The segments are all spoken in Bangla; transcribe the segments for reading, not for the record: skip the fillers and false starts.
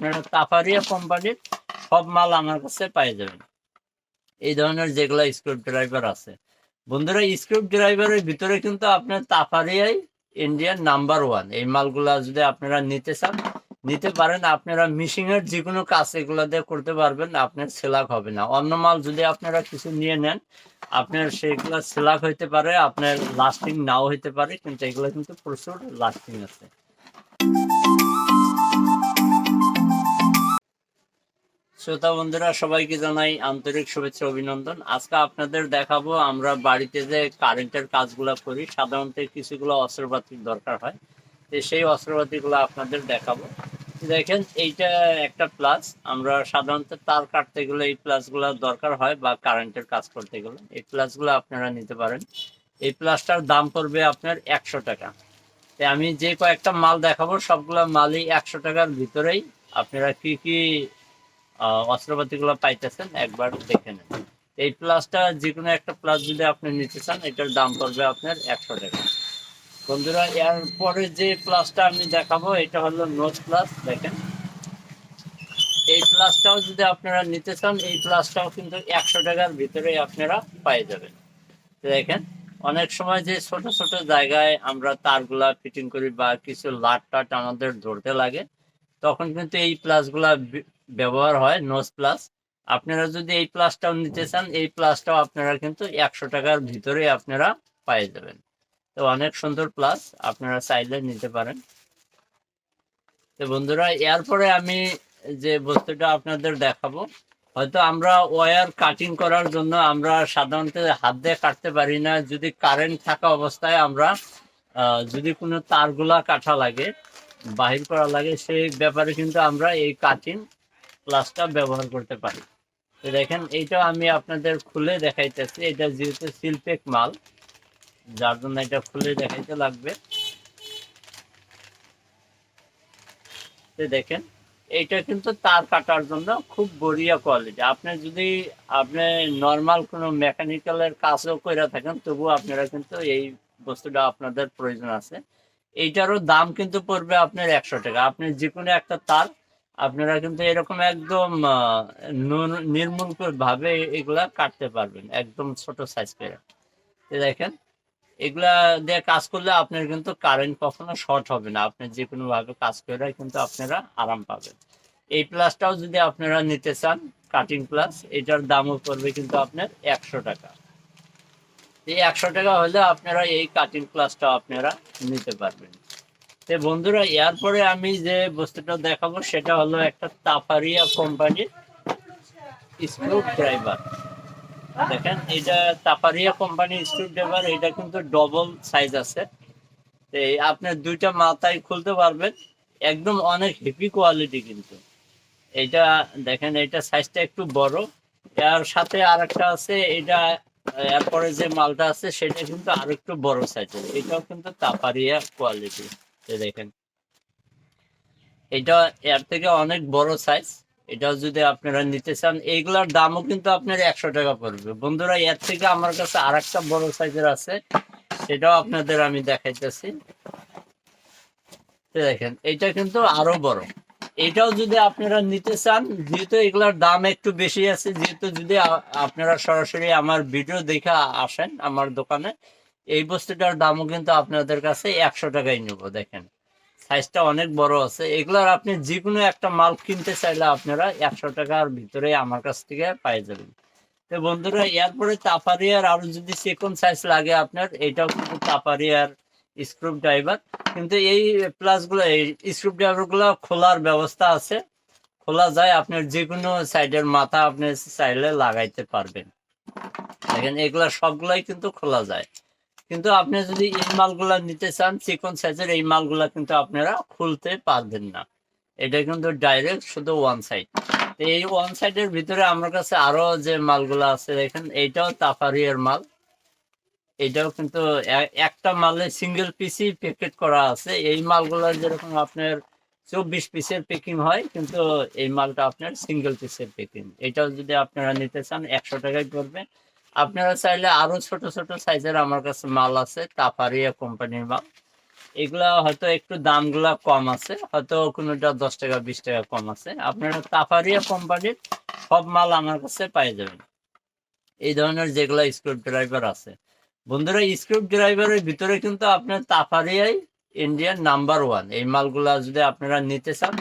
আপনারা তাফারিয়া কোম্পানির সব মাল আমার কাছে পাই যাবেন। এই ধরনের যেগুলো স্ক্রু ড্রাইভার আছে বন্ধুরা, স্ক্রু ড্রাইভারের ভিতরে কিন্তু আপনার তাফারিয়াই ইন্ডিয়ান নাম্বার 1। এই মালগুলা যদি আপনারা নিতে চান নিতে পারেন। আপনারা মিশিং এর যে কোনো কাজ এগুলো দিয়ে করতে পারবেন, আপনার সেলাক হবে না। অন্য মাল যদি আপনারা কিছু নিয়ে নেন আপনার সেগুলো সেলাক হইতে পারে, আপনার লাস্টিং নাও হইতে পারে, কিন্তু এগুলো কিন্তু প্রচুর লাস্টিং আছে। শ্রোতা বন্ধুরা সবাইকে জানাই আন্তরিক শুভেচ্ছা অভিনন্দন। আজকে আপনাদের দেখাবো আমরা বাড়িতে যে কারেন্টের কাজগুলো করি, সাধারণত কিছুগুলো অস্ত্রপাতির দরকার হয়, তো সেই অস্ত্রপাতিগুলো আপনাদের দেখাবো। দেখেন এইটা একটা প্লাস, আমরা সাধারণত তার কাটতে গেলে এই প্লাসগুলো দরকার হয় বা কারেন্টের কাজ করতে গেলে এই প্লাসগুলো আপনারা নিতে পারেন। এই প্লাসটার দাম পড়বে আপনার 100 টাকা। তো আমি যে কয়েকটা মাল দেখাবো সবগুলো মালই 100 টাকার ভিতরেই। আপনারা কি কি অস্ত্রপাতিগুলো পাইতেছেন একবার দেখে নেন। এই প্লাসটা যে কোনো একটা প্লাস যদি আপনি নিতে চান এটার দাম পড়বে আপনার 100 টাকা। বন্ধুরা এরপরে যে প্লাসটা আমি দেখাবো এটা হলো নোজ প্লাস। দেখেন এই প্লাসটাও যদি আপনারা নিতে চান এই প্লাসটাও কিন্তু 100 টাকার ভিতরে আপনারা পাই যাবেন। দেখেন অনেক সময় যে ছোট ছোট জায়গায় আমরা তারগুলা ফিটিং করি বা কিছু লাট টাট আমাদের ধরতে লাগে, তখন কিন্তু এই প্লাসগুলা ব্যবহার হয়, নোজ প্লাস। আপনারা যদি এই প্লাসটাও নিতে চান এই প্লাসটাও আপনারা কিন্তু 100 টাকার ভিতরে আপনারা পাই যাবেন। তো অনেক সুন্দর প্লাস, আপনারা চাইলে নিতে পারেন। তো বন্ধুরা এরপরে আমি যে বস্তুটা আপনাদের দেখাবো, হয়তো আমরা ওয়্যার কাটিং করার জন্য আমরা সাধারণত হাত দিয়ে কাটতে পারি না। যদি কারেন্ট থাকা অবস্থায় আমরা যদি কোনো তারগুলা কাটা লাগে, বাহির করা লাগে, সেই ব্যাপারে কিন্তু আমরা এই কাটিং প্লাসটা ব্যবহার করতে পারি। তো দেখেন এইটা আমি আপনাদের খুলে দেখাইতেছি। এটা যেহেতু সিলপেক মাল যার জন্য এটা খুলে দেখাইতে লাগবে। দেখেন এইটা কিন্তু তার কাটার জন্য খুব বড়িয়া কোয়ালিটি। আপনি যদি আপনি নর্মাল কোনো মেকানিক্যালের কাজও করে থাকেন তবুও আপনারা কিন্তু এই বস্তুটা আপনাদের প্রয়োজন আছে। এইটারও দাম কিন্তু পড়বে আপনার 100 টাকা। আপনি যে কোনো একটা তার আপনারা কিন্তু এরকম একদম নির্মূল ভাবে এগুলা কাটতে পারবেন, একদম ছোট সাইজ করে। দেখেন এগুলা দিয়ে কাজ করলে আপনার কিন্তু কারেন্ট কখনো শর্ট হবে না। আপনি যে কোনো ভাবে কাজ করে কিন্তু আপনারা আরাম পাবেন। এই প্লাসটাও যদি আপনারা নিতে চান কাটিং প্লাস, এটার দামও পড়বে কিন্তু আপনার 100 টাকা। এই 100 টাকা হলে আপনারা এই কাটিং প্লাসটা আপনারা নিতে পারবেন। তো বন্ধুরা এরপরে আমি যে বস্তুটা দেখাবো সেটা হলো একটা তাফারিয়া কোম্পানির স্ক্রু ড্রাইভার। দেখেন এটা তাফারিয়া কোম্পানির স্ক্রু ড্রাইভার, এটা কিন্তু ডবল সাইজ আছে। আপনার দুইটা মাথায় খুলতে পারবেন, একদম অনেক হেভি কোয়ালিটি কিন্তু এটা। দেখেন এটা সাইজটা একটু বড়, এর সাথে আর একটা আছে এটা। এরপরে যে মালটা আছে সেটা কিন্তু আর একটু বড় সাইজের, এটাও কিন্তু তাপারিয়া কোয়ালিটি। দেখেন এটা এর থেকে অনেক বড় সাইজ। এটাও যদি আপনারা নিতে চান এইগুলার দামও কিন্তু আপনার 100 টাকা পড়বে। বন্ধুরা এর থেকে আমার কাছে আর একটা বড় সাইজের আছে, সেটাও আপনাদের আমি দেখাইতেছি। দেখেন এটা কিন্তু আরো বড়। এটাও যদি আপনারা নিতে চান, যেহেতু এগুলার দাম একটু বেশি আছে, যেহেতু যদি আপনারা সরাসরি আমার ভিডিও দেখে আসেন আমার দোকানে, এই বস্তুটার দামও কিন্তু আপনাদের কাছে 100 টাকাই নেবো। দেখেন সাইজটা অনেক বড় আছে। এগুলার আপনি যে কোনো একটা মাল কিনতে চাইলে আপনারা 100 টাকার ভিতরে আমার কাছ থেকে পাই যাবেন। তো বন্ধুরা এরপরে তাপারিয়ার আরো যদি সেকেন্ড সাইজ লাগে আপনার, এটাও কিন্তু তাপারিয়ার স্ক্রু ড্রাইভার। কিন্তু এই প্লাস গুলো এই স্ক্রু ড্রাইভার গুলো খোলার ব্যবস্থা আছে, খোলা যায়। আপনার যে কোনো সাইডের মাথা আপনি চাইলে লাগাইতে পারবেন। দেখেন এগুলা সবগুলাই কিন্তু খোলা যায়। কিন্তু আপনি যদি এই মালগুলা নিতে চান চিকন সাইজের, এই মালগুলা কিন্তু আপনারা খুলতে পারবেন না। এটা কিন্তু ডাইরেক্ট শুধু ওয়ান সাইড। এই ওয়ান সাইডের ভিতরে আমার কাছে আরো যে মালগুলা আছে দেখেন, এইটাও তাফারিয়ার মাল। এটাও কিন্তু একটা মালে সিঙ্গেল পিসই প্যাকেট করা আছে। এই মালগুলা যেরকম আপনার 24 পিসের প্যাকিং হয়, কিন্তু এই মালটা আপনার সিঙ্গেল পিসের প্যাকিং। এটাও যদি আপনারা নিতে চান 100 টাকায় পড়বে। আপনারা চাইলে আরো ছোট ছোট সাইজের আমার কাছে মাল আছে, তাফারিয়া কোম্পানির মাল। এগুলা হয়তো একটু দামগুলা কম আছে, হয়তো কোনোটা 10 টাকা 20 টাকা কম আছে। আপনারা তাফারিয়া কোম্পানির সব মাল আমার কাছে পেয়ে যাবেন, এই ধরনের যেগুলা স্ক্রু ড্রাইভার আছে। বন্ধুরা, স্ক্রু ড্রাইভারের ভিতরে কিন্তু আপনার তাফারিয়াই ইন্ডিয়ান নাম্বার 1। এই মালগুলা যদি আপনারা নিতে চান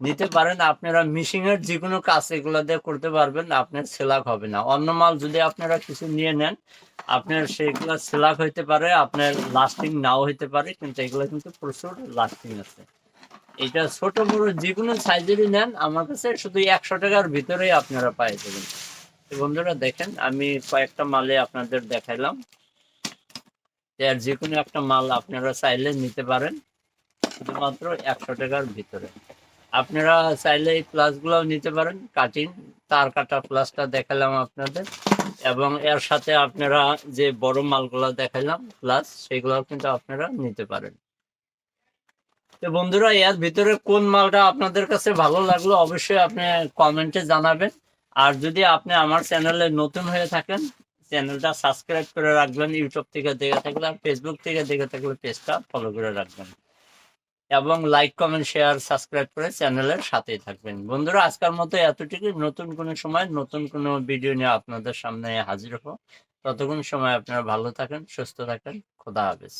নিতে পারেন। আপনারা মিশিং এর যে কোনো কাজ এগুলা দিয়ে করতে পারবেন, আপনার সেলাক হবে না। অন্য মাল যদি আপনারা কিছু নিয়ে নেন, আপনার সেগুলা সেলাক হইতে পারে, আপনার লাস্টিং নাও হইতে পারে, কিন্তু এগুলো কিন্তু প্রচুর লাস্টিং আছে। এটা ছোট বড় যে কোনো সাইজেরই নেন, আমার কাছে শুধু 100 টাকার ভিতরেই আপনারা পেয়ে যাবেন। বন্ধুরা দেখেন, আমি কয়েকটা মালে আপনাদের দেখাইলাম, এর যে কোনো একটা মাল আপনারা চাইলে নিতে পারেন শুধুমাত্র 100 টাকার ভিতরে। আপনারা চাইলে এই প্লাসগুলোও নিতে পারেন, কাটিং তার কাটা প্লাসটা দেখালাম আপনাদের, এবং এর সাথে আপনারা যে বড় মালগুলো দেখালাম প্লাস, সেগুলো কিন্তু আপনারা নিতে পারেন। তো বন্ধুরা, এর ভিতরে কোন মালটা আপনাদের কাছে ভালো লাগলো অবশ্যই আপনি কমেন্টে জানাবেন। আর যদি আপনি আমার চ্যানেলে নতুন হয়ে থাকেন, চ্যানেলটা সাবস্ক্রাইব করে রাখবেন, ইউটিউব থেকে দেখে থাকলে, আর ফেসবুক থেকে দেখে থাকলে পেজটা ফলো করে রাখবেন, এবং লাইক কমেন্ট শেয়ার সাবস্ক্রাইব করে চ্যানেলের সাথেই থাকবেন। বন্ধুরা, আজকের মতো এতটুকু। নতুন কোনো সময় নতুন কোনো ভিডিও নিয়ে আপনাদের সামনে হাজির হবো। ততক্ষণ সময় আপনারা ভালো থাকেন, সুস্থ থাকেন। খোদা হাফেজ।